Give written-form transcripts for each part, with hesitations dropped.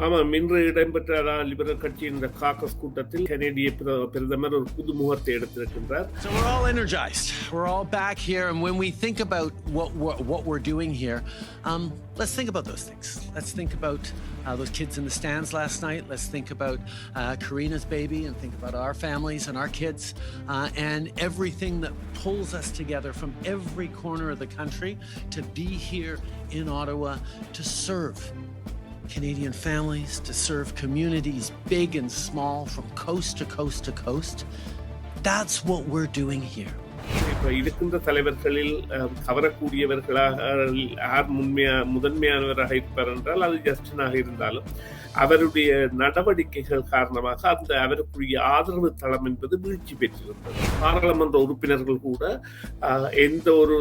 ஆமாம், இன்று இடம்பெற்ற லிபரல் கட்சியின் இந்த காக்கஸ் கூட்டத்தில் கனேடிய பிரதமர் ஒரு புது முகத்தை எடுத்திருக்கின்றார். So we're all energized. We're all back here, and when we think about what we're doing here, let's think about those things. Let's think about those kids in the stands last night. Let's think about Karina's baby, and think about our families and our kids, and everything that pulls us together from every corner of the country to be here in Ottawa to serve Canadian families, to serve communities big and small from coast to coast to coast. That's what we're doing here. இப்ப இருக்கின்ற தலைவர்களில் கவரக்கூடியவர்களாக யார் முதன்மையானவராக இருப்பார் என்றால் அது ஜஸ்டினாக இருந்தாலும் அவருடைய நடவடிக்கைகள் காரணமாக அந்த அவருக்குரிய ஆதரவு தளம் என்பது வீழ்ச்சி பெற்றிருந்தது. பாராளுமன்ற உறுப்பினர்கள் கூட எந்த ஒரு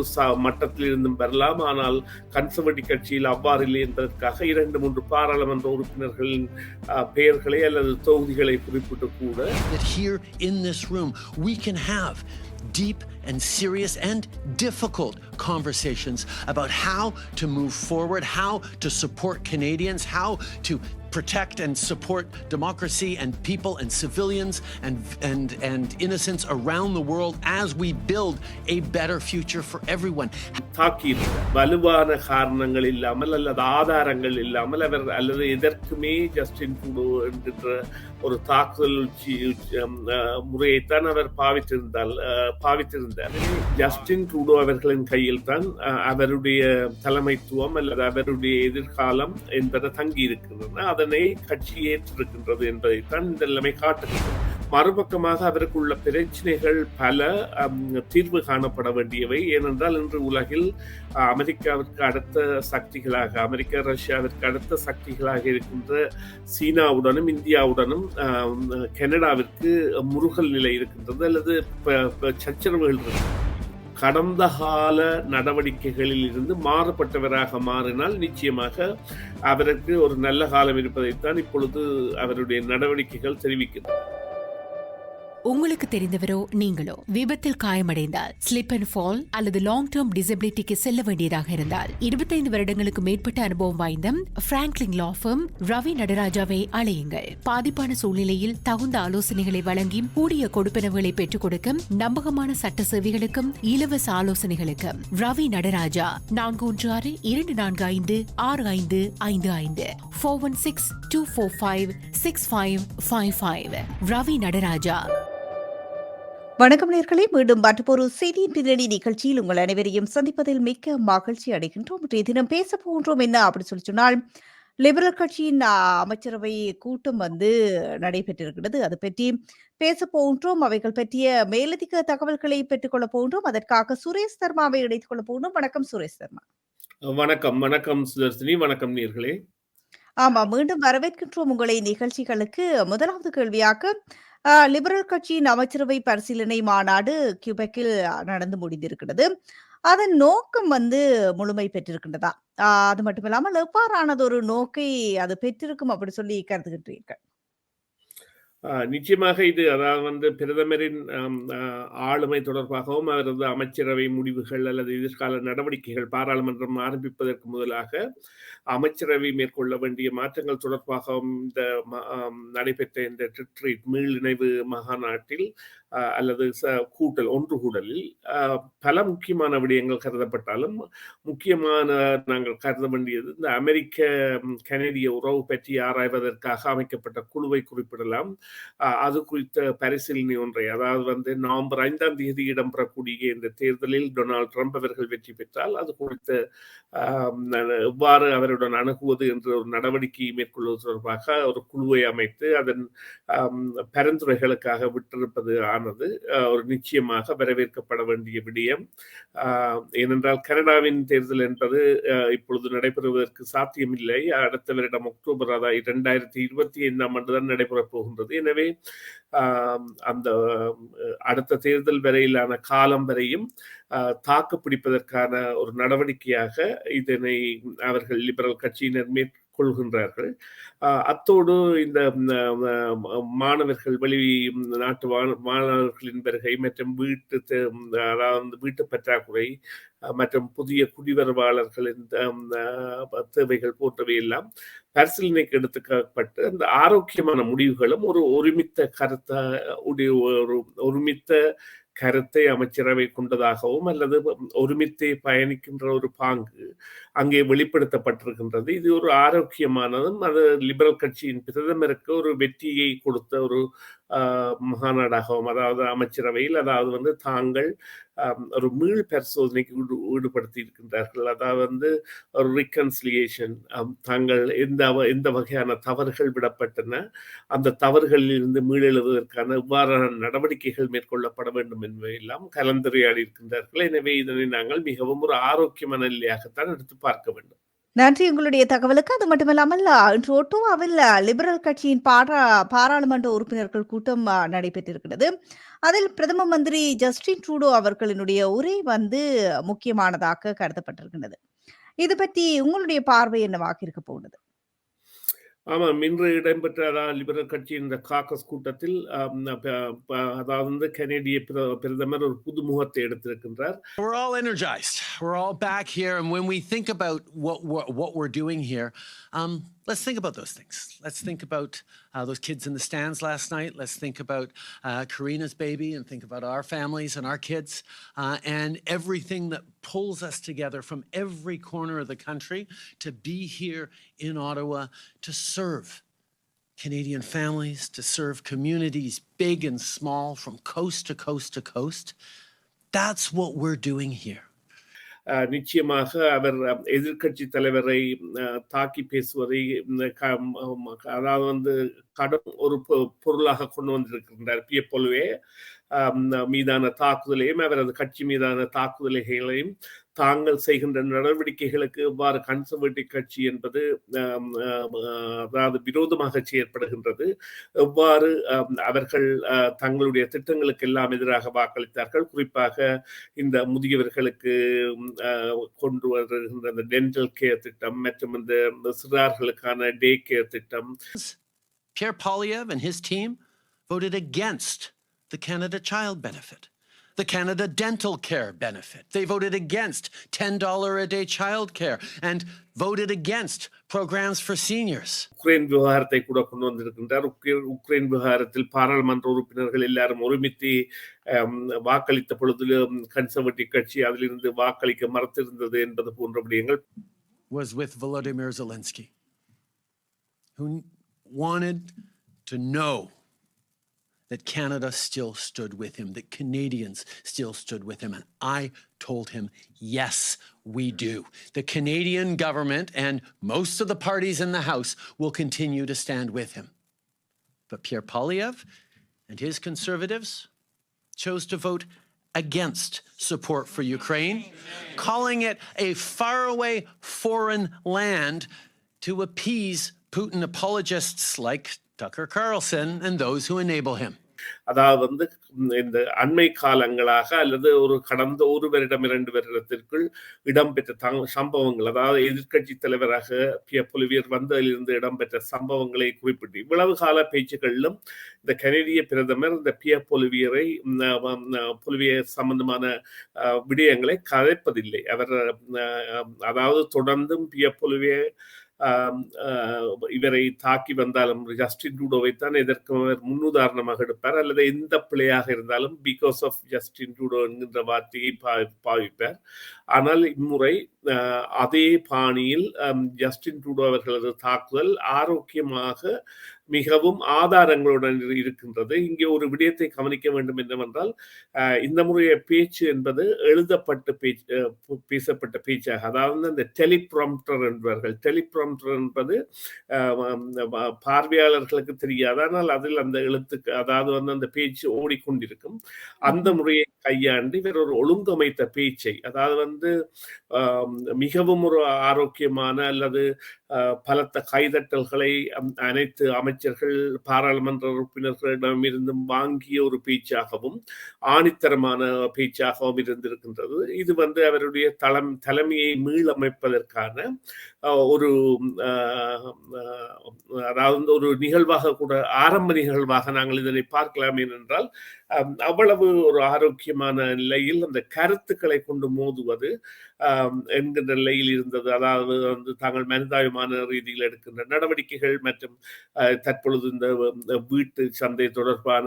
மட்டத்தில் இருந்தும் வரலாம், ஆனால் கன்சர்வேட்டிவ் கட்சியில் அவ்வாறு இல்லை என்பதற்காக 2-3 பாராளுமன்ற உறுப்பினர்களின் பெயர்களை அல்லது தொகுதிகளை குறிப்பிட்டு கூட Here in this room we can have deep and serious and difficult conversations about how to move forward, how to support Canadians, how to protect and support democracy and people and civilians and innocents around the world as we build a better future for everyone. வலுவான காரணங்கள் இல்லாமல் அல்லது ஆதாரங்கள் இல்லாமல் அவர் அல்லது எதற்குமே Justin Trudeau என்கின்ற ஒரு தாக்குதல் முறையைத்தான் அவர் பாவித்திருந்தார். ஜஸ்டின் ட்ரூடோ அவர்களின் கையில் தான் அவருடைய தலைமைத்துவம் அல்லது அவருடைய எதிர்காலம் என்பதை தங்கி இருக்கின்றன. அதனை கட்சி ஏற்றிருக்கின்றது என்பதைத்தான் இந்த நிலைமை காட்டுகிறது. மறுபக்கமாக அவருக்குள்ள பிரச்சனைகள் பல தீர்வு காணப்பட வேண்டியவை. ஏனென்றால் இன்று உலகில் அமெரிக்காவிற்கு அடுத்த சக்திகளாக, அமெரிக்கா ரஷ்யாவிற்கு அடுத்த சக்திகளாக இருக்கின்ற சீனாவுடனும் இந்தியாவுடனும் கனடாவிற்கு முருகல் நிலை இருக்கின்றது அல்லது சச்சரவுகள் இருக்கு. கடந்த கால நடவடிக்கைகளில் இருந்து மாறுபட்டவராக மாறினால் நிச்சயமாக அவருக்கு ஒரு நல்ல காலம் இருப்பதைத்தான் இப்பொழுது அவருடைய நடவடிக்கைகள் தெரிவிக்கின்றன. உங்களுக்கு தெரிந்தவரோ நீங்களோ விபத்தில் காயமடைந்தால், ஸ்லிப் அண்ட் ஃபால் அல்லது லாங் டேர்ம் டிசபிலிட்டிக்கு செல்ல வேண்டியதாக இருந்தால் 25 வருடங்களுக்கு மேற்பட்ட அனுபவம் வாய்ந்த பிராங்க்லின் லா ஃபர்ம் ரவி நடராஜாவை அழையுங்கள். பாதிப்பான சூழ்நிலையில் தகுந்த ஆலோசனைகளை வழங்கி கூடிய கொடுப்பனவுகளை பெற்றுக் கொடுக்கும் நம்பகமான சட்ட சேவைகளுக்கும் இலவச ஆலோசனைகளுக்கும் ரவி நடராஜா 416-245-6555 416-245-6555 ரவி நடராஜா. வணக்கம் நேயர்களே, மீண்டும் மற்றொரு செய்தியின் பின்னணி நிகழ்ச்சியில் உங்கள் அனைவரையும் சந்திப்பதில் மிக்க மகிழ்ச்சி அடைகின்றோம். இன்றைய தினம் பேச போன்றோம் என்ன அப்படி சொன்னால், லிபரல் கட்சியின் அமைச்சரவை கூட்டம் நடைபெற்றிருக்கிறது. அது பற்றி பேச போன்றோம். அவைகள் பற்றிய மேலதிக தகவல்களை பெற்றுக்கொள்ள போன்றோம். அதற்காக சுரேஷ் சர்மாவை இணைத்துக் கொள்ள போன்றோம். வணக்கம் சுரேஷ் சர்மா. வணக்கம் சுதர்சினி. வணக்கம் நேயர்களே. ஆமா, மீண்டும் வரவேற்கின்றோம் உங்களை நிகழ்ச்சிகளுக்கு. முதலாவது கேள்வியாக, லிபரல் கட்சியின் அமைச்சரவை பரிசீலனை மாநாடு கியூபெக்கில் நடந்து முடிந்திருக்கிறது. அதன் நோக்கம் முழுமை பெற்றிருக்கின்றதா? அது மட்டுமில்லாமல் எவ்வாறானது ஒரு நோக்கை அது பெற்றிருக்கும் அப்படி சொல்லி கருதுகின்றீர்கள்? நிச்சயமாக இது அதாவது பிரதமரின் ஆளுமை தொடர்பாகவும் அவரது அமைச்சரவை முடிவுகள் அல்லது எதிர்கால நடவடிக்கைகள் பாராளுமன்றம் ஆரம்பிப்பதற்கு முதலாக அமைச்சரவை மேற்கொள்ள வேண்டிய மாற்றங்கள் தொடர்பாகவும் இந்த நடைபெற்ற இந்த ட்ரீட் மீளிணைவு மகாநாட்டில் அல்லது ஒன்றுகூடலில் பல முக்கியமான விடயங்கள் கருதப்பட்டாலும் முக்கியமான நாங்கள் கருத வேண்டியது இந்த அமெரிக்க கனேடிய உறவு பற்றி ஆராய்வதற்காக அமைக்கப்பட்ட குழுவை குறிப்பிடலாம். அது குறித்த பரிசீலனை ஒன்றை, அதாவது நவம்பர் 5ஆம் தேதி இடம்பெறக்கூடிய இந்த தேர்தலில் டொனால்ட் ட்ரம்ப் அவர்கள் வெற்றி பெற்றால் அது குறித்த எவ்வாறு அவருடன் அணுகுவது என்ற ஒரு நடவடிக்கையை மேற்கொள்வது தொடர்பாக ஒரு குழுவை அமைத்து அதன் பரிந்துரைகளுக்காக விட்டிருப்பது ஆனது ஒரு நிச்சயமாக வரவேற்கப்பட வேண்டிய விடயம். ஏனென்றால் கனடாவின் தேர்தல் என்பது இப்பொழுது நடைபெறுவதற்கு சாத்தியமில்லை. அடுத்த வருடம் அக்டோபர் 2025ஆம் ஆண்டு தான் நடைபெறப் போகின்றது. எனவே அந்த அடுத்த தேர்தல் வரையிலான காலம் வரையும் தாக்கு பிடிப்பதற்கான ஒரு நடவடிக்கையாக இதனை அவர்கள் லிபரல் கட்சியினர் கொள்கின்றார்கள். அத்தோடு இந்த மாணவர்கள் நாட்டு மாணவர்களின் வருகை மற்றும் அதாவது வீட்டு பற்றாக்குறை மற்றும் புதிய குடிவரவாளர்களின் தேவைகள் போன்றவை எல்லாம் பரிசீலனைக்கு எடுத்துக்கப்பட்டு அந்த ஆரோக்கியமான முடிவுகளும் ஒரு ஒருமித்த கருத்தை அமைச்சரவை கொண்டதாகவும் அல்லது ஒருமித்தே பயணிக்கின்ற ஒரு பாங்கு அங்கே வெளிப்படுத்தப்பட்டிருக்கின்றது. இது ஒரு ஆரோக்கியமானதும் அது லிபரல் கட்சியின் பிரதமருக்கு ஒரு வெற்றியை கொடுத்த ஒரு மாநாடாகவும், அதாவது அமைச்சரவையில் அதாவது தாங்கள் ஒரு மீள் பரிசோதனைக்கு ஈடுபடுத்தி இருக்கின்றார்கள். அதாவது ஒரு ரிகன்சிலியேஷன், தாங்கள் எந்த வகையான தவறுகள் விடப்பட்டன, அந்த தவறுகளில் இருந்து மீளெழுவதற்கான இவ்வாறான நடவடிக்கைகள் மேற்கொள்ளப்பட வேண்டும் என்பதையெல்லாம் கலந்துரையாடி இருக்கின்றார்கள். எனவே இதனை நாங்கள் மிகவும் ஒரு ஆரோக்கியமான நிலையாகத்தான் எடுத்து பார்க்க வேண்டும். நன்றி உங்களுடைய தகவலுக்கு. அது மட்டுமல்லாமல் இன்று ஒட்டோவாவில் லிபரல் கட்சியின் பாராளுமன்ற உறுப்பினர்கள் கூட்டம் நடைபெற்றிருக்கிறது. அதில் பிரதம மந்திரி ஜஸ்டின் ட்ரூடோ அவர்களினுடைய உரை முக்கியமானதாக கருதப்பட்டிருக்கிறது. இது பற்றி உங்களுடைய பார்வை என்னவாக இருக்க போகிறது? ஆமாம், இன்று இடம்பெற்ற லிபரல் கட்சியின் இந்த காக்கஸ் கூட்டத்தில் அதாவது கனேடிய பிரதமர் ஒரு புதுமுகத்தை எடுத்திருக்கின்றார். We're all energized. We're all back here, and when we think about what we're doing here, let's think about those things. Let's think about those kids in the stands last night. Let's think about Karina's baby, and think about our families and our kids, and everything that pulls us together from every corner of the country to be here in Ottawa to serve Canadian families, to serve communities big and small from coast to coast to coast. That's what we're doing here. நிச்சயமாக அவர் எதிர்க்கட்சி தலைவரை தாக்கி பேசுவதை அதாவது கடும் ஒரு பொருளாக கொண்டு வந்திருக்கின்றார். போலவே மீதான தாக்குதலையும் அவரது கட்சி மீதான தாக்குதல்களையும் தாங்கள் செய்கின்ற நடவடிக்கைகளுக்கு எவ்வாறு கன்சர்வேட்டிவ் கட்சி என்பது அதாவது விரோதமாக செயற்படுகின்றது, எவ்வாறு அவர்கள் தங்களுடைய திட்டங்களுக்கு எல்லாம் எதிராக வாக்களித்தார்கள். குறிப்பாக இந்த முதியவர்களுக்கு கொண்டு வருகின்ற இந்த டென்டல் கேர் திட்டம் மற்றும் இந்த சிறார்களுக்கான டே கேர் திட்டம். Pierre Poilievre and his team voted against the Canada Child Benefit, the Canada Dental Care Benefit. They voted against $10 a day child care and voted against programs for seniors. Ukraine விவகாரத்தை கூட கொண்டு வந்திருக்கின்றார். Ukraine விவகாரத்தில் பாராளுமன்ற உறுப்பினர்கள் எல்லாரும் ஒருமித்து வாக்களித்த பொழுது கன்சர்வேட்டிவ் கட்சி அதிலிருந்து வாக்களிக்க மறுத்திருந்தது என்பது போன்ற விடயங்கள் was with Volodymyr Zelensky, who wanted to know that Canada still stood with him, that Canadians still stood with him. And I told him, yes, we do. The Canadian government and most of the parties in the House will continue to stand with him. But Pierre Poilievre and his Conservatives chose to vote against support for Ukraine, calling it a faraway foreign land to appease Putin apologists like Tucker Carlson and those who enable him. அதாவது இந்த அண்மை காலங்களாக அல்லது ஒரு கடந்த 1 வருடம் 2 வருடத்திற்குள் இடம்பெற்ற சம்பவங்கள், அதாவது எதிர்க்கட்சி தலைவராக பியர் பொலிவியர் வந்ததிலிருந்து இடம்பெற்ற சம்பவங்களை குறிப்பிட்டு இவ்வளவு கால பேச்சுக்களிலும் இந்த கனேடிய பிரதமர் இந்த பியர் பொலிவியர் சம்பந்தமான விடயங்களை கதைப்பதில்லை. அவர் அதாவது தொடர்ந்தும் பியர் பொலிவியர் இவரை தாக்கி வந்தாலும் ஜஸ்டின் ட்ரூடோவை தான் எதற்கு முன்னுதாரணமாக எடுப்பார், அல்லது எந்த பிள்ளையாக இருந்தாலும் பிகாஸ் ஆஃப் ஜஸ்டின் ட்ரூடோ என்கின்ற வார்த்தையை பாவிப்பார். ஆனால் இம்முறை அதே பாணியில் ஜஸ்டின் ட்ரூடோ அவர்களது தாக்குதல் ஆரோக்கியமாக மிகவும் ஆதாரங்களுடன் இருக்கின்றது. இங்கே ஒரு விடயத்தை கவனிக்க வேண்டும் என்னவென்றால், இந்த முறைய பேச்சு என்பது எழுதப்பட்ட பேசப்பட்ட பேச்சாக, அதாவது இந்த டெலிப்ராம்ப்டர் என்பார்கள். டெலிப்ராம்ப்டர் என்பது பார்வையாளர்களுக்கு தெரியாது, ஆனால் அதில் அந்த எழுத்துக்கு அதாவது அந்த பேச்சு ஓடிக்கொண்டிருக்கும். அந்த முறையை கையாண்டு இவர் ஒரு ஒழுங்கமைத்த பேச்சை, அதாவது மிகவும் ஒரு ஆரோக்கியமான அல்லது பலத்த கைதட்டல்களை அனைத்து அமைச்சர் அமைச்சர்கள், பாராளுமன்ற உறுப்பினர்களிடமிருந்தும் வாங்கிய ஒரு பேச்சாகவும், ஆணித்தரமான பேச்சாகவும் இருந்திருக்கின்றது. இது அவருடைய தலைமையை மீளமைப்பதற்கான ஒரு அதாவது ஒரு நிகழ்வாக கூட, ஆரம்ப நிகழ்வாக நாங்கள் இதனை பார்க்கலாம். ஏனென்றால் அவ்வளவு ஒரு ஆரோக்கியமான நிலையில் அந்த கருத்துக்களை கொண்டு மோதுவது என்கின்ற நிலையில் இருந்தது. அதாவது தாங்கள் மனிதாபிமான ரீதியில் எடுக்கின்ற நடவடிக்கைகள் மற்றும் தற்பொழுது இந்த வீட்டு சந்தை தொடர்பான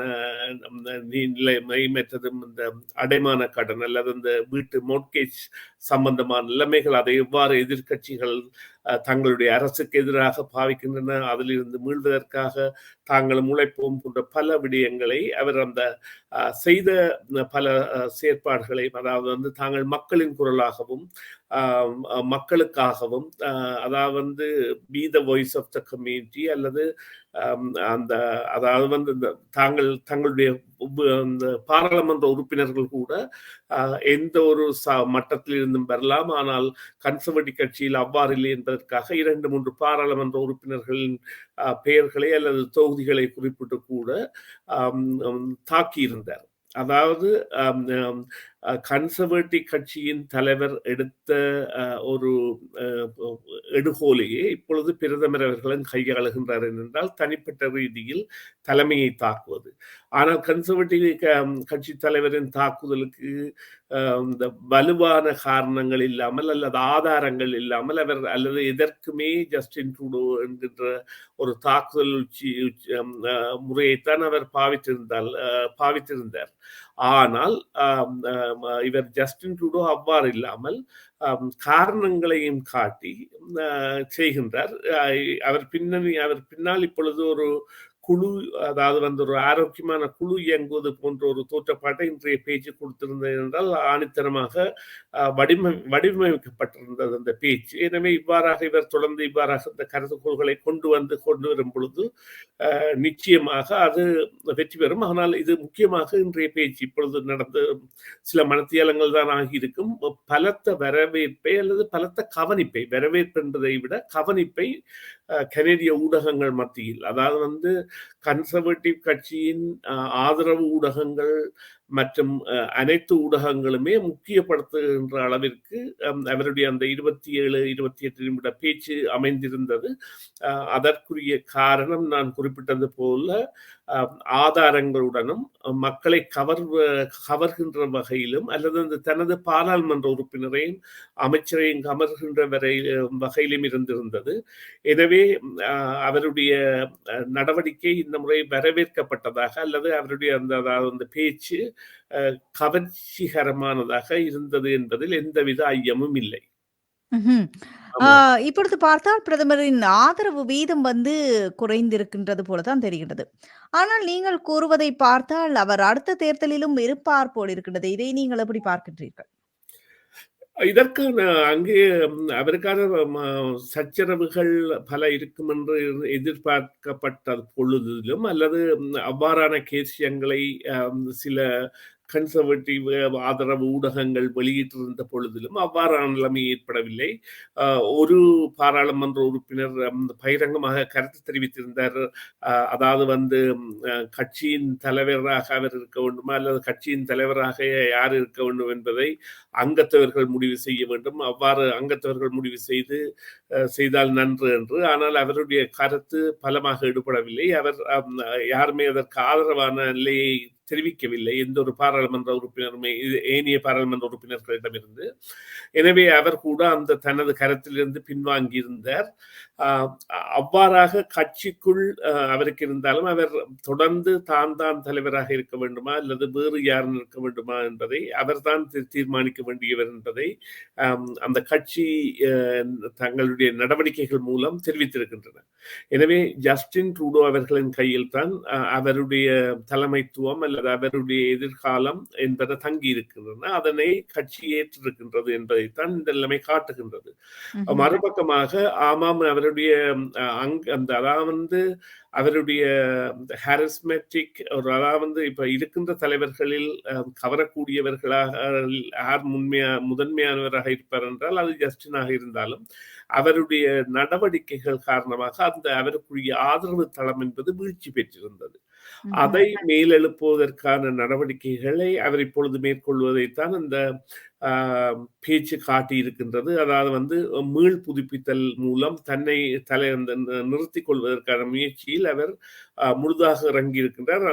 நிலைமை, மற்றதும் இந்த அடைமான கடன் அல்லது இந்த வீட்டு மோட்கேஜ் சம்பந்தமான நிலைமைகள், அதை எவ்வாறு எதிர்க்கட்சிகள் தங்களுடைய அரசுக்கு எதிராக பாவிக்கின்றன, அதிலிருந்து மீள்வதற்காக தாங்களும் உழைப்போம் போன்ற பல விடயங்களை அவர் அந்த செய்த பல செயற்பாடுகளை, அதாவது தாங்கள் மக்களின் குரலாகவும் மக்களுக்காகவும், அதாவது be the voice of the community, அல்லது அந்த அதாவது இந்த தங்களுடைய அந்த பாராளுமன்ற உறுப்பினர்கள் கூட எந்த ஒரு மட்டத்தில் இருந்தும் வரலாம், ஆனால் கன்சர்வேட்டிவ் கட்சியில் அவ்வாறு இல்லை என்பதற்காக 2-3 பாராளுமன்ற உறுப்பினர்களின் பெயர்களை அல்லது தொகுதிகளை குறிப்பிட்டு கூட தாக்கியிருந்தார். அதாவது கன்சர்வேட்டிவ் கட்சியின் தலைவர் எடுத்த ஒரு எடுகோலையே இப்பொழுது பிரதமர் அவர்களும் கையாளுகின்றார் என்றால், தனிப்பட்ட ரீதியில் தலைமையை தாக்குவது. ஆனால் கன்சர்வேட்டிவ் கட்சி தலைவரின் தாக்குதலுக்கு இந்த வலுவான காரணங்கள் இல்லாமல் அல்லது ஆதாரங்கள் இல்லாமல் அவர் அல்லது எதற்குமே ஜஸ்டின் ட்ரூடோ என்கின்ற ஒரு தாக்குதல் முறையைத்தான் அவர் பாவித்திருந்தார். ஆனால் இவர் ஜஸ்டின் ட்ரூடோ அவ்வாறு இல்லாமல் காரணங்களையும் காட்டி செய்கின்றார். அவர் பின்னால் இப்பொழுது ஒரு குழு, அதாவது ஒரு ஆரோக்கியமான குழு இயங்குவது போன்ற ஒரு தோற்றப்பாட்டை இன்றைய பேச்சு கொடுத்திருந்தது என்றால், ஆணித்தரமாக வடிவமைக்கப்பட்டிருந்தது அந்த பேச்சு. எனவே இவர் தொடர்ந்து இவ்வாறாக இந்த கருத்துக்கோள்களை கொண்டு வரும் பொழுது நிச்சயமாக அது வெற்றி பெறும். ஆனால் இது முக்கியமாக இன்றைய பேச்சு இப்பொழுது நடந்த சில மனத்தியாலங்கள் தான் ஆகியிருக்கும். பலத்த வரவேற்பை அல்லது பலத்த கவனிப்பை, வரவேற்பு என்பதை விட கவனிப்பை கனேடிய ஊடகங்கள் மத்தியில், அதாவது கன்சர்வேட்டிவ் கட்சியின் ஆதரவு ஊடகங்கள் மற்றும் அனைத்து ஊடகங்களுமே முக்கியப்படுத்துகின்ற அளவிற்கு அவருடைய அந்த 27-28 நிமிட பேச்சு அமைந்திருந்தது. அதற்குரிய காரணம் நான் குறிப்பிட்டது போல ஆதாரங்களுடனும் மக்களை கவர்கின்ற வகையிலும், அல்லது அந்த தனது பாராளுமன்ற உறுப்பினரையும் அமைச்சரையும் கவர்கின்ற வகையிலும் இருந்திருந்தது. எனவே அவருடைய நடவடிக்கை இந்த முறை வரவேற்கப்பட்டதாக, அல்லது அவருடைய அந்த பேச்சு கவர்ச்சிகரமானதாக இருந்தது என்பதில் எந்தவித ஐயமும் இல்லை. இப்பொழுது பார்த்தால் பிரதமரின் ஆதரவு வீதம் குறைந்திருக்கின்றது போல தான் தெரிகின்றது. ஆனால் நீங்கள் கூறுவதை பார்த்தால் அவர் அடுத்த தேர்தலிலும் இருப்பார் போல் இருக்கின்றது. இதை நீங்கள் எப்படி பார்க்கின்றீர்கள்? இதற்கான அங்கே அவருக்கான சச்சரவுகள் பல இருக்கும் என்று எதிர்பார்க்கப்பட்ட பொழுதிலும், அல்லது அவ்வாறான கேசியங்களை சில கன்சர்வேட்டிவ் ஆதரவு ஊடகங்கள் வெளியிட்டிருந்த பொழுதிலும் அவ்வாறான நிலைமை ஏற்படவில்லை. ஒரு பாராளுமன்ற உறுப்பினர் பகிரங்கமாக கருத்து தெரிவித்திருந்தார். அதாவது கட்சியின் தலைவராக அவர் இருக்க வேண்டுமா, அல்லது கட்சியின் தலைவராக யார் இருக்க வேண்டும் என்பதை அங்கத்தவர்கள் முடிவு செய்ய வேண்டும். அவ்வாறு அங்கத்தவர்கள் முடிவு செய்தால் நன்று என்று. ஆனால் அவருடைய கருத்து பலமாக ஈடுபடவில்லை. அவர் யாருமே அதற்கு ஆதரவான நிலையை தெரிவிக்கவில்லை, எந்த ஒரு பாராளுமன்ற உறுப்பினருமே, ஏனைய பாராளுமன்ற உறுப்பினர்களிடமிருந்து. எனவே அவர் கூட அந்த தனது கருத்திலிருந்து பின்வாங்கியிருந்தார். அவ்வாறாக கட்சிக்குள் அவருக்கு இருந்தாலும் அவர் தொடர்ந்து தான் தலைவராக இருக்க வேண்டுமா அல்லது வேறு யாரும் இருக்க வேண்டுமா என்பதை அவர் தான் தீர்மானிக்க வேண்டியவர் என்பதை அந்த கட்சி தங்களுடைய நடவடிக்கைகள் மூலம் தெரிவித்திருக்கின்றன. எனவே ஜஸ்டின் ட்ரூடோ அவர்களின் கையில் தான் அவருடைய தலைமைத்துவம் அல்லது அல்லது அவருடைய எதிர்காலம் என்பது தங்கி இருக்கின்றன. அதனை கட்சி ஏற்றிருக்கின்றது என்பதைத்தான் இந்த நிலைமை காட்டுகின்றது. ம்ஹ்ம். மறுபக்கமாக ஆமாம் அவருடைய அந்த அதாவது அவருடைய ஹாரிஸ்மெட்டிக் ஒரு அதாவது இப்ப இருக்கின்ற தலைவர்களில் கவரக்கூடியவர்களாக யார் முதன்மையானவராக இருப்பார் என்றால் அது ஜஸ்டினாக இருந்தாலும் அவருடைய நடவடிக்கைகள் காரணமாக அந்த அவருக்குரிய ஆதரவு தளம் என்பது வீழ்ச்சி பெற்றிருந்தது. ம்ஹ்ம். அதை மேலெழுப்புவதற்கான நடவடிக்கைகளை அவர் இப்பொழுது மேற்கொள்வதைத்தான் அந்த பேச்சு காட்டியிருக்கின்றது. அதாவது மீள் புதுப்பித்தல் மூலம் தன்னை நிறுத்திக் கொள்வதற்கான முயற்சியில் அவர் முழுதாக இறங்கியிருக்கின்றார்.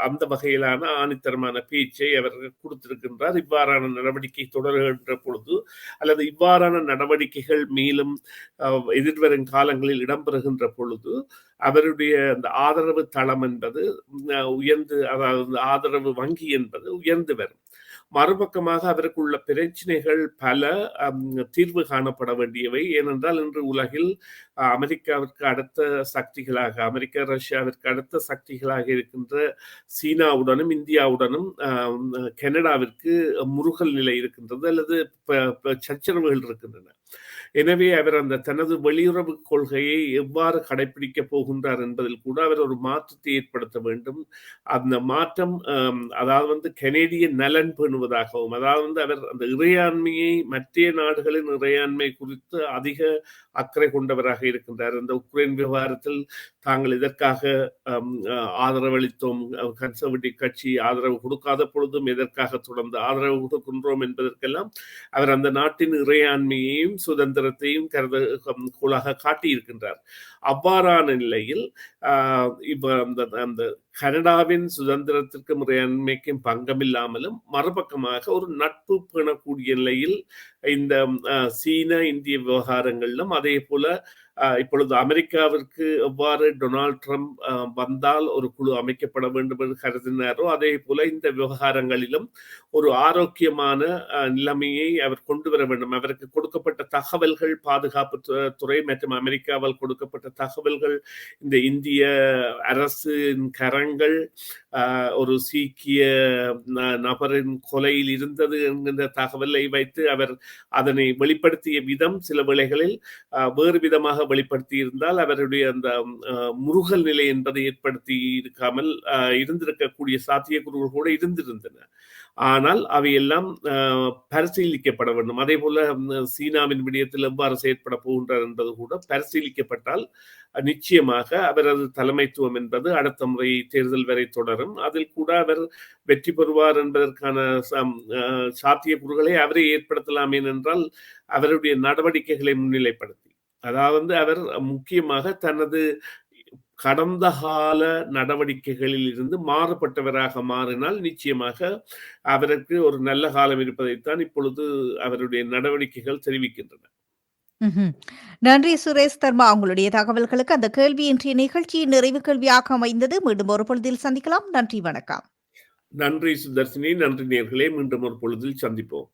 அந்த வகையிலான ஆணித்தரமான பேச்சை அவர் கொடுத்திருக்கின்றார். இவ்வாறான நடவடிக்கை தொடர்கின்ற பொழுது அல்லது இவ்வாறான நடவடிக்கைகள் மேலும் எதிர்வரும் காலங்களில் இடம்பெறுகின்ற பொழுது அவருடைய அந்த ஆதரவு தளம் என்பது உயர்ந்து அதாவது ஆதரவு வங்கி என்பது உயர்ந்து வரும். மறுபக்கமாக அவருக்குள்ள பிரச்சனைகள் பல தீர்வு காணப்பட வேண்டியவை. ஏனென்றால் இன்று உலகில் அமெரிக்காவிற்கு அடுத்த சக்திகளாக அமெரிக்கா ரஷ்யாவிற்கு அடுத்த சக்திகளாக இருக்கின்ற சீனாவுடனும் இந்தியாவுடனும் கனடாவிற்கு முறுகல் நிலை இருக்கின்றது அல்லது சச்சரவுகள் இருக்கின்றன. எனவே அவர் அந்த தனது வெளியுறவு கொள்கையை எவ்வாறு கடைபிடிக்கப் போகின்றார் என்பதில் கூட அவர் ஒரு மாற்றத்தை ஏற்படுத்த வேண்டும். அந்த மாற்றம் அதாவது கனேடிய நலன் பேணுவதாகவும் அதாவது அவர் அந்த இறையாண்மையை மற்ற நாடுகளின் இறையாண்மை குறித்து அதிக அக்கறை கொண்டவராக இருக்கின்றார். இந்த உக்ரைன் விவகாரத்தில் தாங்கள் இதற்காக ஆதரவளித்தோம், கன்சர்வேட்டிவ் கட்சி ஆதரவு கொடுக்காத பொழுதும் எதற்காக தொடர்ந்து ஆதரவு கொடுக்கின்றோம் என்பதற்கெல்லாம் அவர் அந்த நாட்டின் இறையாண்மையையும் சுதந்திரத்தையும் கோலாக காட்டியிருக்கின்றார். அவ்வாறான நிலையில் அந்த கனடாவின் சுதந்திரத்திற்கும் இறையாண்மைக்கும் பங்கமில்லாமலும் மறுபக்கமாக ஒரு நட்பு பேணக்கூடிய நிலையில் இந்த சீன இந்திய விவகாரங்களிலும் அதே போல இப்பொழுது அமெரிக்காவிற்கு எவ்வாறு டொனால்ட் ட்ரம்ப் வந்தால் ஒரு குழு அமைக்கப்பட வேண்டும் என்று கருதினாரோ அதே போல இந்த விவகாரங்களிலும் ஒரு ஆரோக்கியமான நிலைமையை அவர் கொண்டு வர வேண்டும். அவருக்கு கொடுக்கப்பட்ட தகவல்கள் பாதுகாப்பு துறை மற்றும் அமெரிக்காவால் கொடுக்கப்பட்ட தகவல்கள் இந்த இந்திய அரசின் கரங்கள் ஒரு சீக்கிய நபரின் கொலையில் இருந்தது என்கின்ற தகவலை வைத்து அவர் அதனை வெளிப்படுத்திய விதம் சில வேளைகளில் வேறு விதமாக வெளிப்படுத்தி இருந்தால் அவருடைய அந்த முருகல் நிலை என்பதை ஏற்படுத்தி இருக்காமல் இருந்திருக்கக்கூடிய சாத்தியக்கூறுகள் கூட இருந்திருந்தன. ஆனால் அவையெல்லாம் பரிசீலிக்கப்பட வேண்டும். அதே போல சீனாவின் விடயத்தில் எவ்வாறு செயற்பட போகின்றார் என்பது கூட பரிசீலிக்கப்பட்டால் நிச்சயமாக அவரது தலைமைத்துவம் என்பது அடுத்த முறை தேர்தல் வரை தொடரும். அதில் கூட அவர் வெற்றி பெறுவார் என்பதற்கான சாத்தியக்கூறுகளை அவரே ஏற்படுத்தலாம். ஏனென்றால் அவருடைய நடவடிக்கைகளை முன்னிலைப்படுத்தி அதாவது அவர் முக்கியமாக தனது கடந்த கால நடவடிக்கைகளில் இருந்து மாறுபட்டவராக மாறினால் நிச்சயமாக அவருக்கு ஒரு நல்ல காலம் இருப்பதைத்தான் இப்பொழுது அவருடைய நடவடிக்கைகள் தெரிவிக்கின்றன. நன்றி சுரேஷ் தர்மா, உங்களுடைய தகவல்களுக்கு. அந்த கேள்வி இன்றைய நிகழ்ச்சியின் நிறைவு கேள்வியாக அமைந்தது. மீண்டும் ஒரு பொழுதில் சந்திக்கலாம். நன்றி, வணக்கம். நன்றி சுதர்சினி, நன்றி நேயர்களே. மீண்டும் ஒரு பொழுதில் சந்திப்போம்.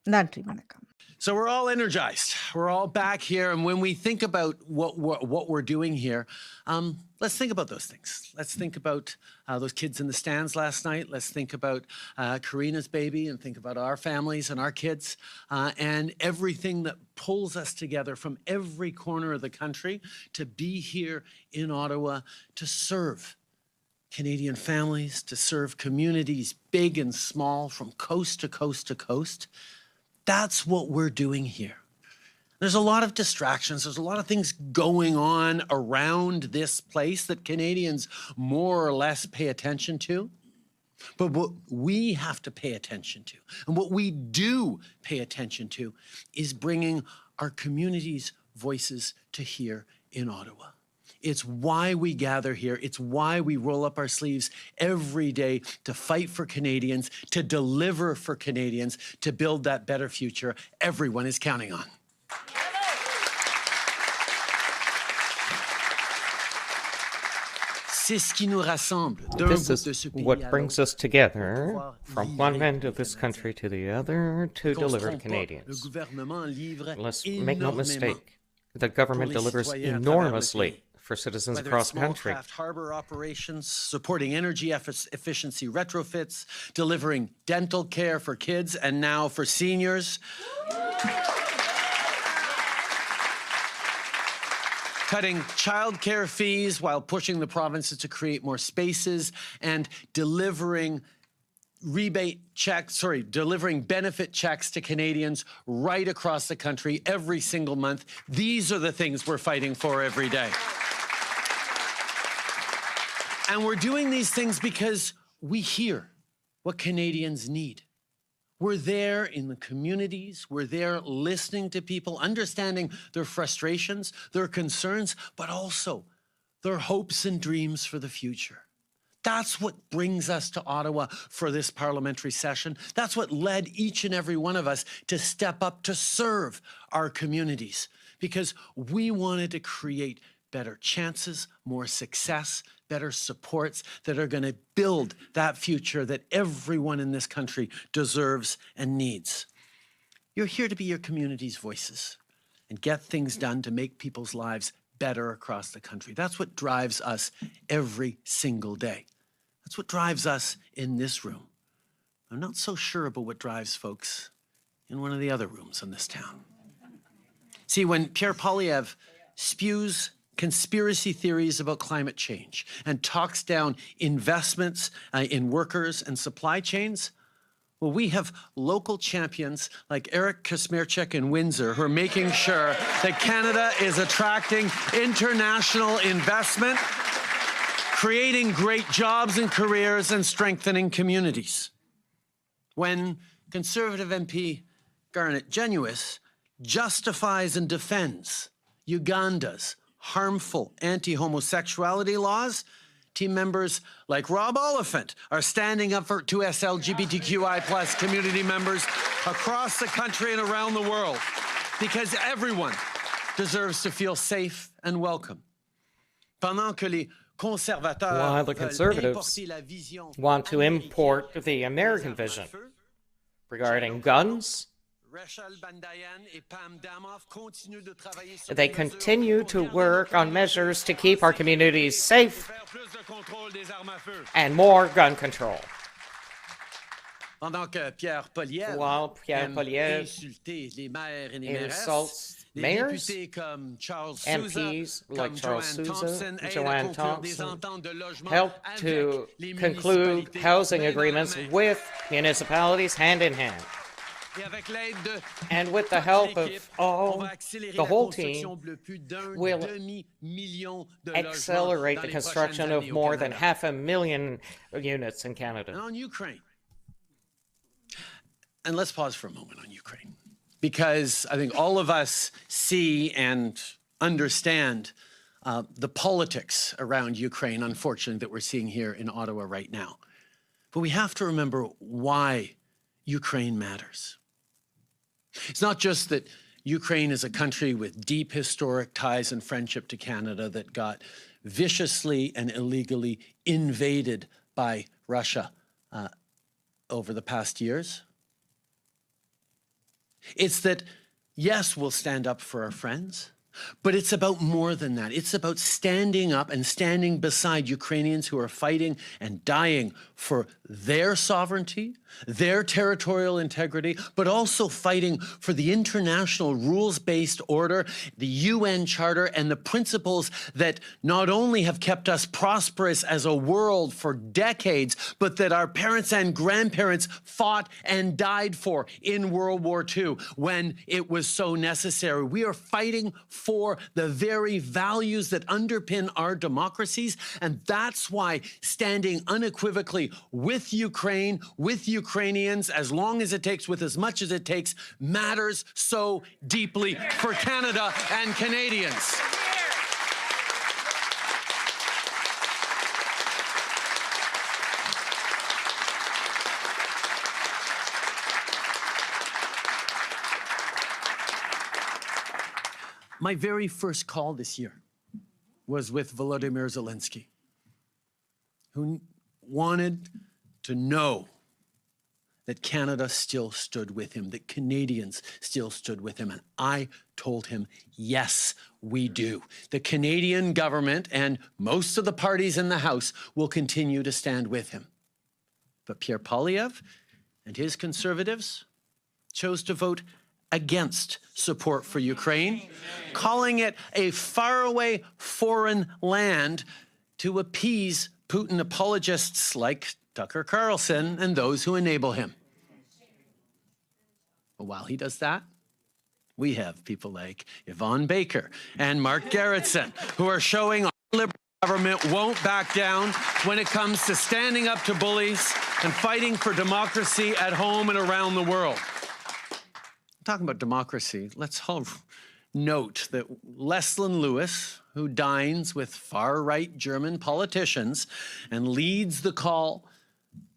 நன்றி, வணக்கம். So we're all energized. We're all back here, and when we think about what we're doing here, let's think about those things. Let's think about those kids in the stands last night. Let's think about Karina's baby, and think about our families and our kids, and everything that pulls us together from every corner of the country to be here in Ottawa to serve Canadian families, to serve communities big and small from coast to coast to coast. That's what we're doing here. There's a lot of distractions. There's a lot of things going on around this place that Canadians more or less pay attention to. But what we have to pay attention to, and what we do pay attention to, is bringing our communities' voices to here in Ottawa. It's why we gather here. It's why we roll up our sleeves every day to fight for Canadians, to deliver for Canadians, to build that better future everyone is counting on. This is what brings us together from one end of this country to the other to deliver to Canadians. Let's make no mistake, the government delivers enormously for citizens Whether across it's the small country. craft harbor operations, supporting energy efficiency retrofits, delivering dental care for kids and now for seniors, cutting childcare fees while pushing the provinces to create more spaces, and delivering benefit checks to Canadians right across the country every single month. These are the things we're fighting for every day. And we're doing these things because we hear what Canadians need. We're there in the communities. We're there listening to people, understanding their frustrations, their concerns, but also their hopes and dreams for the future. That's what brings us to Ottawa for this parliamentary session. That's what led each and every one of us to step up to serve our communities, because we wanted to create better chances, more success, better supports that are going to build that future that everyone in this country deserves and needs. You're here to be your community's voices and get things done to make people's lives better across the country. That's what drives us every single day. That's what drives us in this room. I'm not so sure about what drives folks in one of the other rooms in this town. See, when Pierre Poilievre spews conspiracy theories about climate change and talks down investments in workers and supply chains, well, we have local champions like Eric Kasmerchuk in Windsor who are making sure that Canada is attracting international investment, creating great jobs and careers, and strengthening communities. When Conservative MP Garnet Genuis justifies and defends Uganda's harmful anti-homosexuality laws, team members like Rob Oliphant are standing up to LGBTQI+ community members across the country and around the world, because everyone deserves to feel safe and welcome. While the Conservatives want to import the American vision regarding guns, they continue to work on measures to keep our communities safe and more gun control. While Pierre Poilievre insults mayors, MPs like Charles Sousa and Joanne Thompson help to conclude housing agreements with municipalities hand in hand. And with the help of the whole team, we'll accelerate the construction of more than 500,000 units in Canada. And on Ukraine. And let's pause for a moment on Ukraine, because I think all of us see and understand the politics around Ukraine, unfortunately, that we're seeing here in Ottawa right now. But we have to remember why Ukraine matters. It's not just that Ukraine is a country with deep historic ties and friendship to Canada that got viciously and illegally invaded by Russia over the past years. It's that, yes, we'll stand up for our friends, but it's about more than that. It's about standing up and standing beside Ukrainians who are fighting and dying for their sovereignty, their territorial integrity, but also fighting for the international rules-based order, the UN Charter, and the principles that not only have kept us prosperous as a world for decades, but that our parents and grandparents fought and died for in World War II when it was so necessary. We are fighting for the very values that underpin our democracies, and that's why standing unequivocally with Ukraine, with Ukrainians, as long as it takes, with as much as it takes, matters so deeply for Canada and Canadians. My very first call this year was with Volodymyr Zelensky, who wanted to know that Canada still stood with him, that Canadians still stood with him. And I told him, yes, we do. The Canadian government and most of the parties in the House will continue to stand with him. But Pierre Poilievre and his Conservatives chose to vote against support for Ukraine, calling it a faraway foreign land to appease Putin apologists like Tucker Carlson and those who enable him. But while he does that, we have people like Yvonne Baker and Mark Gerritsen who are showing our Liberal government won't back down when it comes to standing up to bullies and fighting for democracy at home and around the world. Talking about democracy, let's all note that Leslyn Lewis, who dines with far-right German politicians and leads the call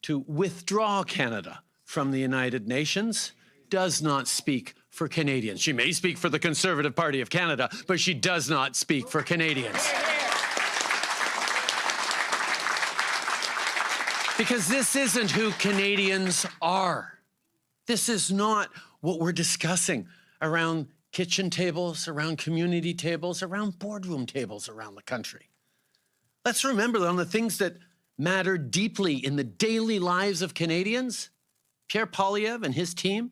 to withdraw Canada from the United Nations, does not speak for Canadians. She may speak for the Conservative Party of Canada, but she does not speak for Canadians. Because this isn't who Canadians are. This is not what we're discussing around kitchen tables, around community tables, around boardroom tables around the country. Let's remember that on the things that matter deeply in the daily lives of Canadians, Pierre Poilievre and his team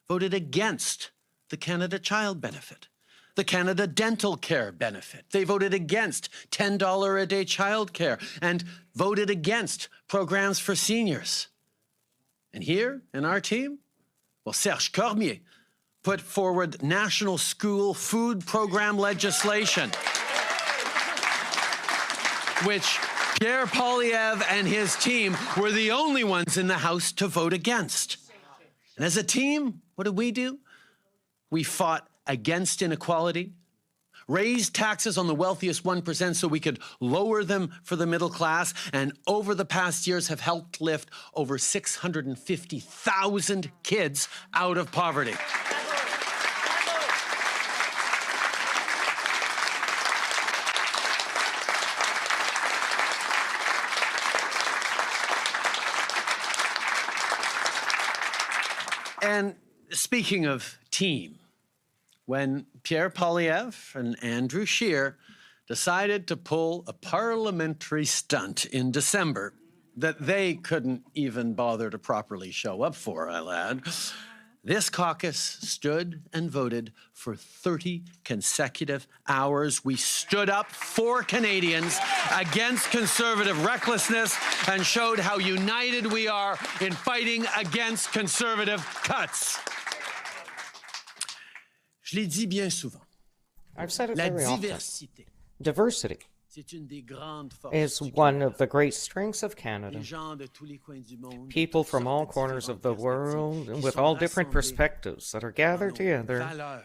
voted against the Canada Child Benefit, the Canada Dental Care Benefit. They voted against $10 a day childcare and voted against programs for seniors. And here in our team, well, Serge Cormier put forward national school food program legislation, which Pierre Poilievre and his team were the only ones in the House to vote against. And as a team, what did we do? We fought against inequality, raised taxes on the wealthiest 1% so we could lower them for the middle class, and over the past years have helped lift over 650,000 kids out of poverty. And speaking of team, when Pierre Poilievre and Andrew Scheer decided to pull a parliamentary stunt in December that they couldn't even bother to properly show up for, I'll add, this caucus stood and voted for 30 consecutive hours. We stood up for Canadians against Conservative recklessness and showed how united we are in fighting against Conservative cuts. Je l'ai dit bien souvent. I've said it La very often. diversité Diversity c'est une des grandes forces is du one of the great strengths of Canada. Les gens de tous les coins du monde, People toutes from all sortes corners of the différentes world perspectives, with qui all sont different rassemblés perspectives that are gathered dans nos together valeurs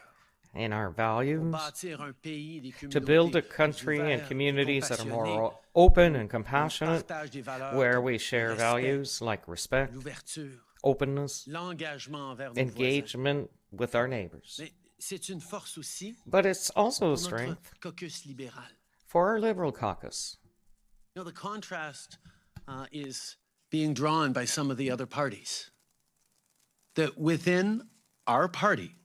in our pour values bâtir un pays, des to build a communautés country ouvertes and et communities that are more compassionnées, open and où on compassionate, partage des valeurs where comme we share le respect, values like respect, l'ouverture, openness, l'engagement envers nos voisins. engagement with our neighbors. Mais c'est une force aussi But it's also a pour notre strength caucus libéral. for our Liberal caucus. You know, the contrast is being drawn by some of the other parties. That within our party,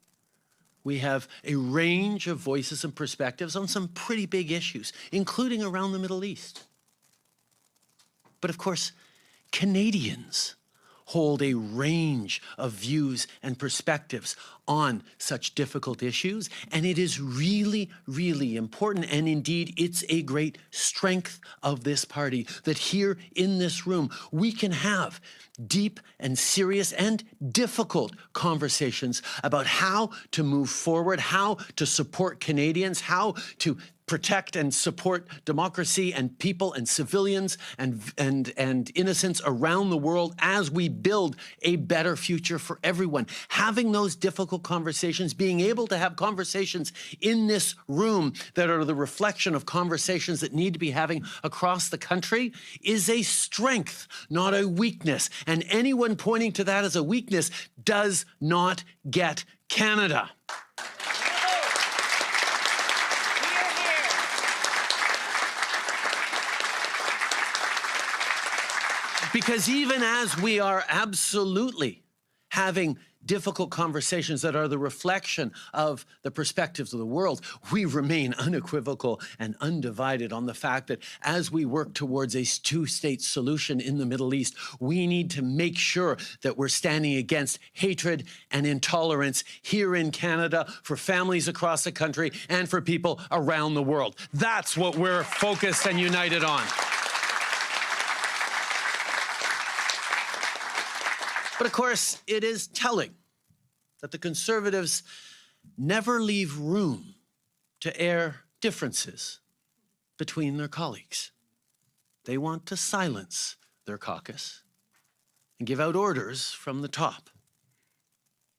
we have a range of voices and perspectives on some pretty big issues, including around the Middle East. But of course, Canadians hold a range of views and perspectives on such difficult issues, and it is really, really important, and indeed it's a great strength of this party that here in this room we can have deep and serious and difficult conversations about how to move forward, how to support Canadians, how to protect and support democracy and people and civilians and innocents around the world as we build a better future for everyone. Having those difficult conversations, being able to have conversations in this room that are the reflection of conversations that need to be having across the country is a strength, not a weakness. And anyone pointing to that as a weakness does not get Canada. Because even as we are absolutely having difficult conversations that are the reflection of the perspectives of the world, we remain unequivocal and undivided on the fact that as we work towards a two-state solution in the Middle East, we need to make sure that we're standing against hatred and intolerance here in Canada for families across the country and for people around the world. That's what we're focused and united on. But of course, it is telling that the Conservatives never leave room to air differences between their colleagues. They want to silence their caucus and give out orders from the top.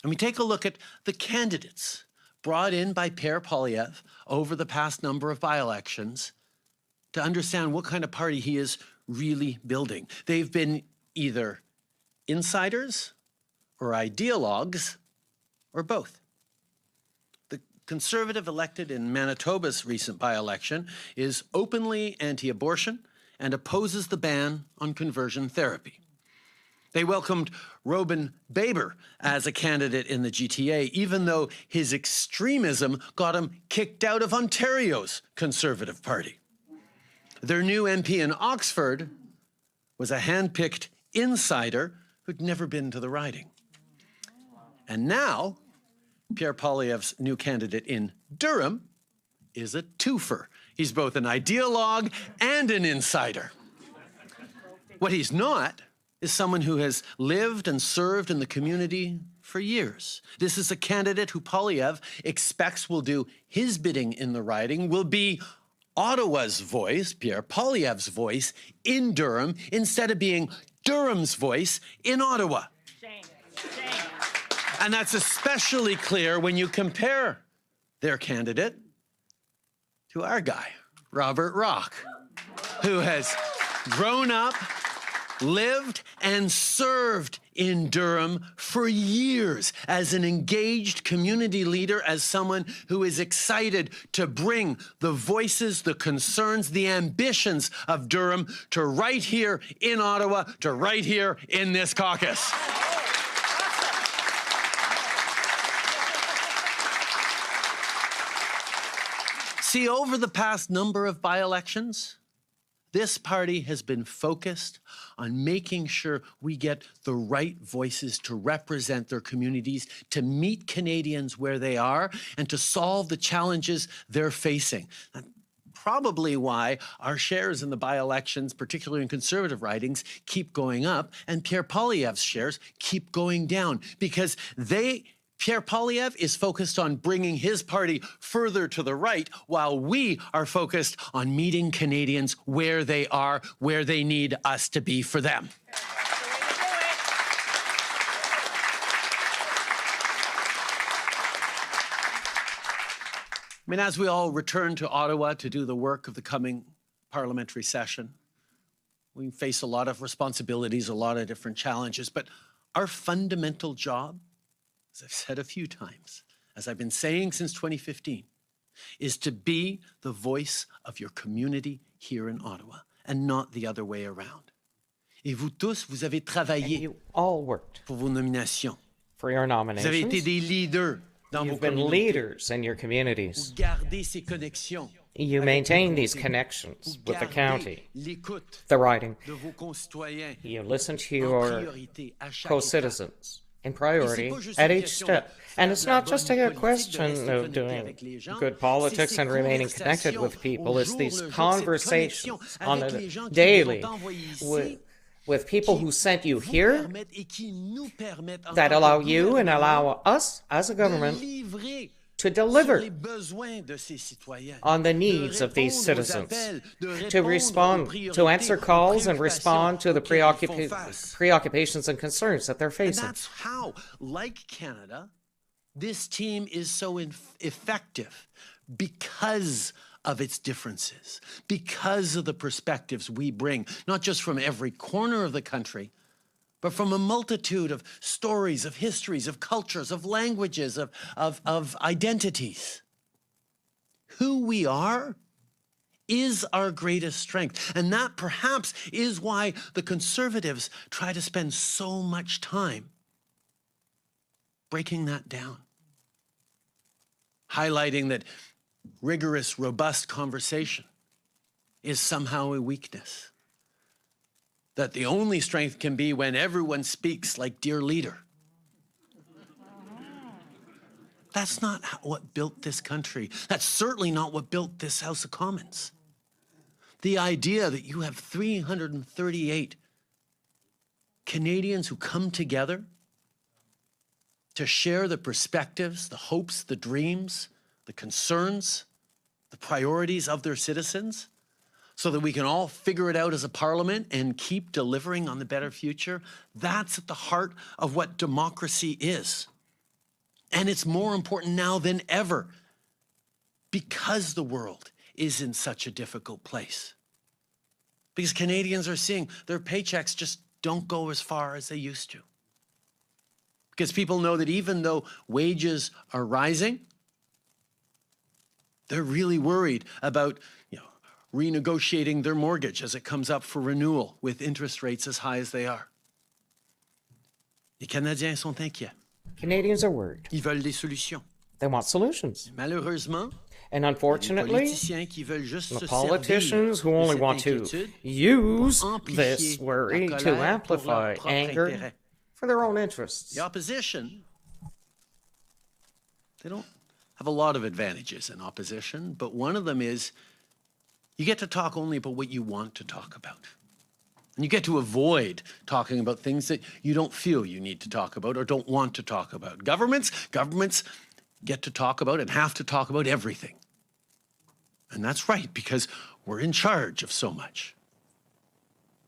And we take a look at the candidates brought in by Pierre Poilievre over the past number of by-elections to understand what kind of party he is really building. They've been either insiders or ideologues or both. The Conservative elected in Manitoba's recent by-election is openly anti-abortion and opposes the ban on conversion therapy. They welcomed Robin Baber as a candidate in the GTA, even though his extremism got him kicked out of Ontario's Conservative Party. Their new MP in Oxford was a hand-picked insider who'd never been to the riding. And now, Pierre Poilievre's new candidate in Durham is a twofer. He's both an ideologue and an insider. What he's not is someone who has lived and served in the community for years. This is a candidate who Poilievre expects will do his bidding in the riding, will be Ottawa's voice, Pierre Poilievre's voice, in Durham, instead of being Durham's voice in Ottawa. Shame. Shame. And that's especially clear when you compare their candidate to our guy, Robert Rock, who has grown up, lived and served in Durham for years as an engaged community leader, as someone who is excited to bring the voices, the concerns, the ambitions of Durham to right here in Ottawa, to right here in this caucus. See, over the past number of by-elections, this party has been focused on making sure we get the right voices to represent their communities, to meet Canadians where they are, and to solve the challenges they're facing. And probably why our shares in the by-elections, particularly in Conservative ridings, keep going up, and Pierre Poilievre's shares keep going down, because Pierre Poilievre is focused on bringing his party further to the right, while we are focused on meeting Canadians where they are, where they need us to be for them. I mean, as we all return to Ottawa to do the work of the coming parliamentary session, we face a lot of responsibilities, a lot of different challenges, but our fundamental job, as I've said a few times, as I've been saying since 2015, is to be the voice of your community here in Ottawa, and not the other way around. Et vous tous, vous avez travaillé you all worked pour vos nominations. for your Vous avez été nominations. des leaders dans vos You've been communautés. leaders in your Vous communities. gardez ces connexions. You avec maintain vos these communautés. connections Vous with the gardez county, l'écoute the riding. de vos concitoyens You listen to en your priorité à chaque étape. co-citizens in priority at each step. And it's not just a question of doing good politics and remaining connected with people. It's these conversations on a daily with people who sent you here that allow you and allow us as a government to deliver on the needs of these citizens, to respond, to answer calls and respond to the preoccupations and concerns that they're And facing. that's how, like Canada, this team is so effective because of its differences, because of the perspectives we bring, not just from every corner of the country, but from a multitude of stories, of histories, of cultures, of languages, of identities. Who we are is our greatest strength. And that perhaps is why the Conservatives try to spend so much time breaking that down, highlighting that rigorous, robust conversation is somehow a weakness, that the only strength can be when everyone speaks like dear leader. That's not what built this country. That's certainly not what built this House of Commons. The idea that you have 338 Canadians who come together to share the perspectives, the hopes, the dreams, the concerns, the priorities of their citizens, so that we can all figure it out as a parliament and keep delivering on the better future, that's at the heart of what democracy is. And it's more important now than ever because the world is in such a difficult place. Because Canadians are seeing their paychecks just don't go as far as they used to. Because people know that even though wages are rising, they're really worried about, renegotiating their mortgage as it comes up for renewal with interest rates as high as they are. Les Canadiens sont inquiets. Canadians are worried. Ils veulent des solutions. They want solutions. Malheureusement, and unfortunately, the politicians who only want to use this worry to amplify anger for their own interests. The opposition, they don't have a lot of advantages in opposition, but one of them is you get to talk only about what you want to talk about. And you get to avoid talking about things that you don't feel you need to talk about or don't want to talk about. Governments get to talk about and have to talk about everything. And that's right, because we're in charge of so much.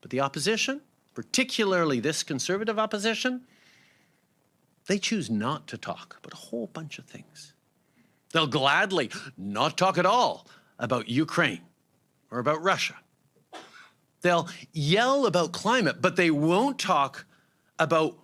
But the opposition, particularly this conservative opposition, they choose not to talk about a whole bunch of things. They'll gladly not talk at all about Ukraine or about Russia. They'll yell about climate, but they won't talk about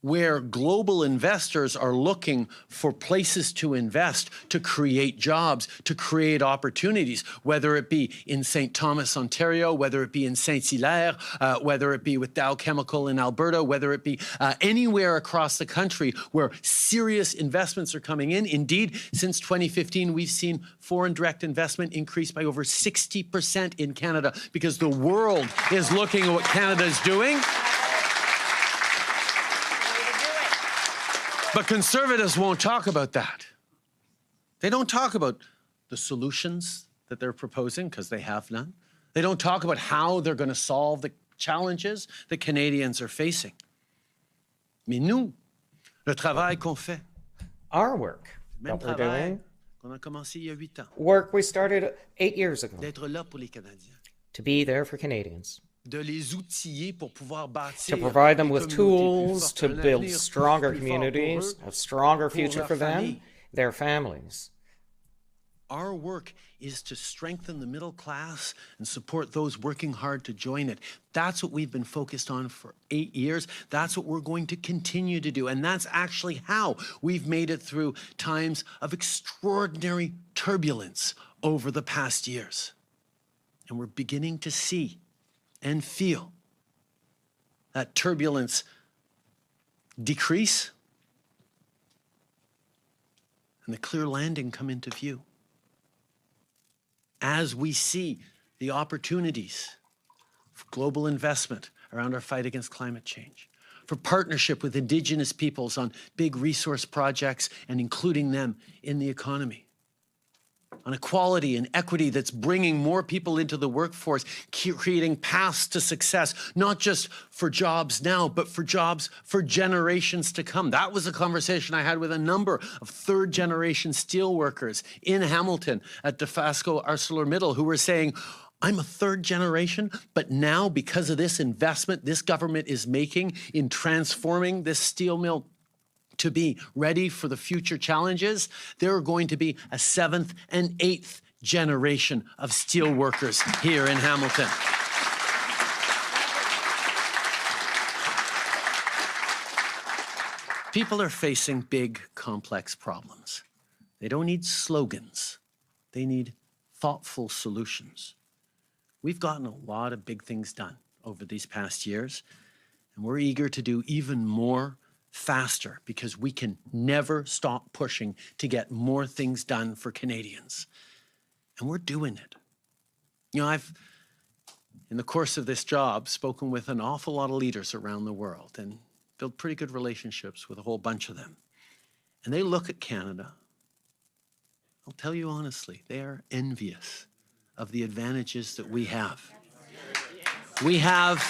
where global investors are looking for places to invest, to create jobs, to create opportunities, whether it be in St. Thomas, Ontario, whether it be in Saint-Hilaire, whether it be with Dow Chemical in Alberta, whether it be anywhere across the country where serious investments are coming in. Indeed, since 2015, we've seen foreign direct investment increase by over 60% in Canada because the world is looking at what Canada is doing. But conservatives won't talk about that. They don't talk about the solutions that they're proposing, because they have none. They don't talk about how they're going to solve the challenges that Canadians are facing. Mais nous, le travail qu'on fait, our work même that we're travail doing, qu'on a commencé il y a 8 ans, work we started 8 years ago, d'être là pour les Canadiens, to be there for Canadians, de les outiller pour pouvoir bâtir to provide them des with communautés tools plus to fortes, un build avenir stronger plus fort communities, pour eux, a stronger pour future leur for them, famille. their families. Our work is to strengthen the middle class and support those working hard to join it. That's what we've been focused on for 8 years. That's what we're going to continue to do. And that's actually how we've made it through times of extraordinary turbulence over the past years. And we're beginning to see and feel that turbulence decrease and the clear landing come into view. As we see the opportunities for global investment around our fight against climate change, for partnership with Indigenous peoples on big resource projects and including them in the economy, on equality and equity that's bringing more people into the workforce, creating paths to success, not just for jobs now, but for jobs for generations to come. That was a conversation I had with a number of third-generation steelworkers in Hamilton at Dofasco ArcelorMittal who were saying, I'm a third generation, but now because of this investment this government is making in transforming this steel mill to be ready for the future challenges, there are going to be a 7th and 8th generation of steel workers here in Hamilton. People are facing big, complex problems. They don't need slogans. They need thoughtful solutions. We've gotten a lot of big things done over these past years, and we're eager to do even more faster because we can never stop pushing to get more things done for Canadians. And we're doing it. You know, I've, in the course of this job, spoken with an awful lot of leaders around the world and built pretty good relationships with a whole bunch of them. And they look at Canada. I'll tell you honestly, they are envious of the advantages that we have. We have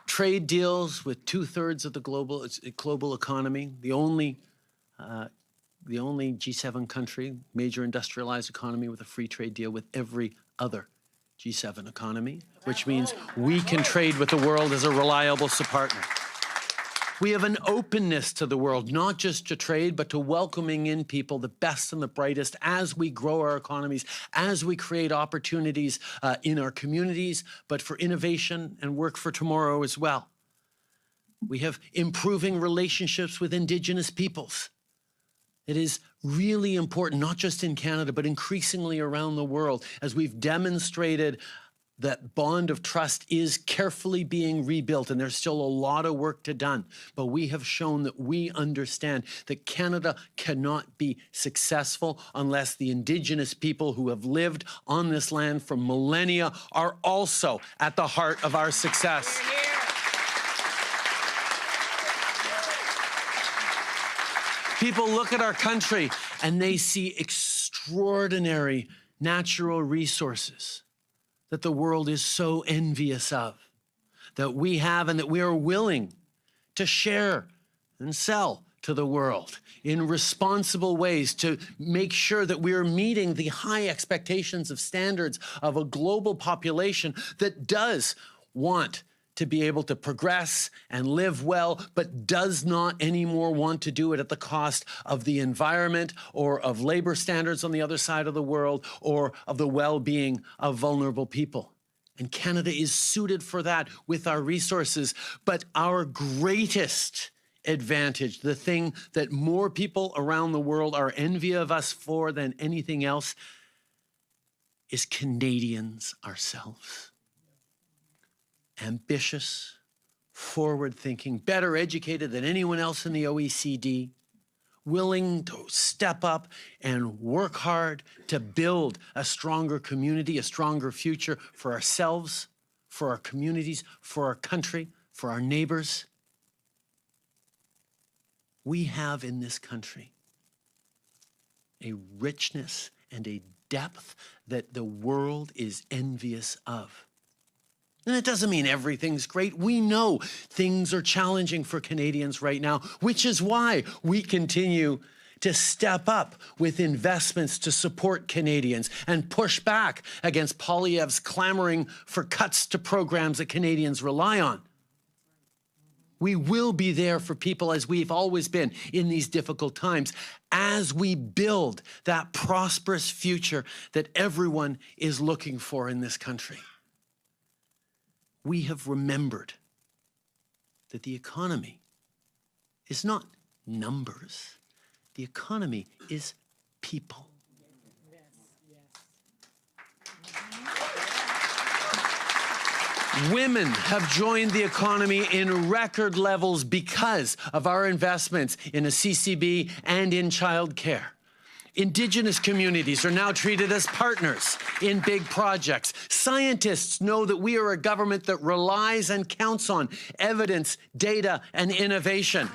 trade deals with 2/3 of the global economy, the only G7 country, major industrialized economy with a free trade deal with every other G7 economy, which means we can trade with the world as a reliable partner. We have an openness to the world, not just to trade, but to welcoming in people, the best and the brightest, as we grow our economies, as we create opportunities in our communities, but for innovation and work for tomorrow as well. We have improving relationships with Indigenous peoples. It is really important, not just in Canada, but increasingly around the world, as we've demonstrated that bond of trust is carefully being rebuilt, and there's still a lot of work to done. But we have shown that we understand that Canada cannot be successful unless the Indigenous people who have lived on this land for millennia are also at the heart of our success. People look at our country and they see extraordinary natural resources that the world is so envious of, that we have and that we are willing to share and sell to the world in responsible ways to make sure that we are meeting the high expectations of standards of a global population that does want to be able to progress and live well, but does not anymore want to do it at the cost of the environment or of labor standards on the other side of the world or of the well-being of vulnerable people. And Canada is suited for that with our resources. But our greatest advantage, the thing that more people around the world are envious of us for than anything else, is Canadians ourselves. Ambitious, forward-thinking, better educated than anyone else in the OECD, willing to step up and work hard to build a stronger community, a stronger future for ourselves, for our communities, for our country, for our neighbors. We have in this country a richness and a depth that the world is envious of. And it doesn't mean everything's great. We know things are challenging for Canadians right now, which is why we continue to step up with investments to support Canadians and push back against Poilievre's clamoring for cuts to programs that Canadians rely on. We will be there for people as we've always been in these difficult times as we build that prosperous future that everyone is looking for in this country. We have remembered that the economy is not numbers. The economy is people. Women have joined the economy in record levels because of our investments in a CCB and in childcare. Indigenous communities are now treated as partners in big projects. Scientists know that we are a government that relies and counts on evidence, data, and innovation.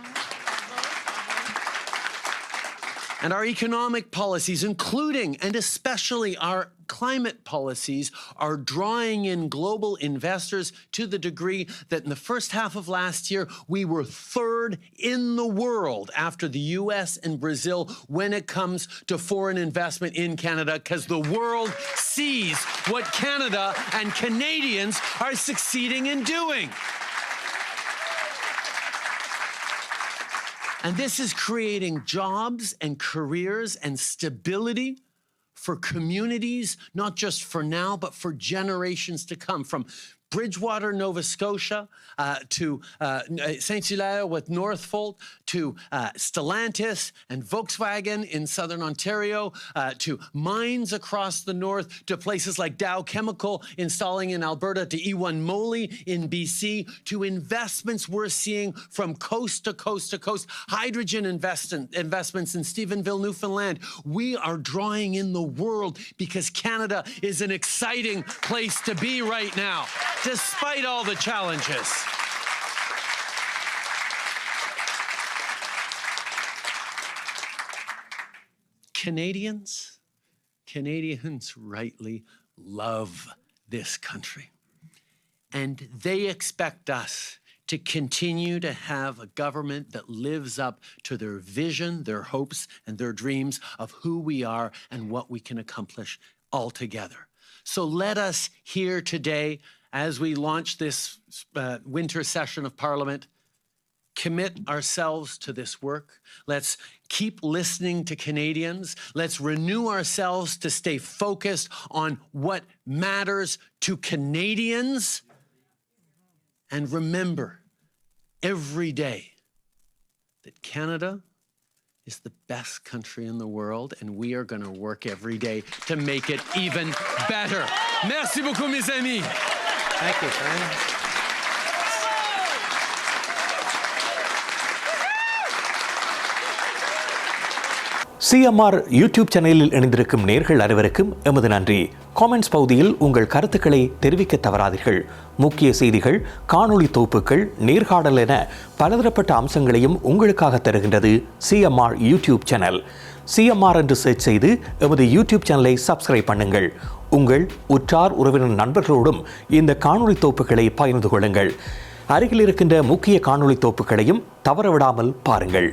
And our economic policies, including and especially our climate policies, are drawing in global investors to the degree that in the first half of last year, we were third in the world after the US and Brazil when it comes to foreign investment in Canada, because the world sees what Canada and Canadians are succeeding in doing. And this is creating jobs and careers and stability for communities, not just for now, but for generations to come, from Bridgewater, Nova Scotia, to Saint-Hilaire with Northvolt, to Stellantis and Volkswagen in southern Ontario, to mines across the north, to places like Dow Chemical installing in Alberta, to E1 Moly in BC, to investments we're seeing from coast to coast to coast, hydrogen investments in Stephenville, Newfoundland. We are drawing in the world because Canada is an exciting place to be right now, despite all the challenges. Canadians rightly love this country. And they expect us to continue to have a government that lives up to their vision, their hopes, and their dreams of who we are and what we can accomplish all together. So let us here today, as we launch this winter session of Parliament, commit ourselves to this work. Let's keep listening to Canadians. Let's renew ourselves to stay focused on what matters to Canadians. And remember every day that Canada is the best country in the world, and we are going to work every day to make it even better. Merci beaucoup, mes amis. Thank you, friend. CMR YouTube சேனலில் இணைந்திருக்கும் நேர்கள் அனைவருக்கும் எமது நன்றி. Comments பகுதியில் உங்கள் கருத்துக்களை தெரிவிக்க தவறாதீர்கள். முக்கிய செய்திகள், காணொளி தொகுப்புகள், நேர்காணல் என பலதரப்பட்ட அம்சங்களையும் உங்களுக்காக தருகின்றது CMR யூடியூப் சேனல். CMR என்று சர்ச் செய்து எமது யூடியூப் சேனலை சப்ஸ்கிரைப் பண்ணுங்கள். உங்கள் உற்றார் உறவினர் நண்பர்களோடும் இந்த காணொளி தொகுப்புகளை பகிர்ந்து கொள்ளுங்கள். அருகில் இருக்கின்ற முக்கிய காணொளி தொகுப்புகளையும் தவறவிடாமல் பாருங்கள்.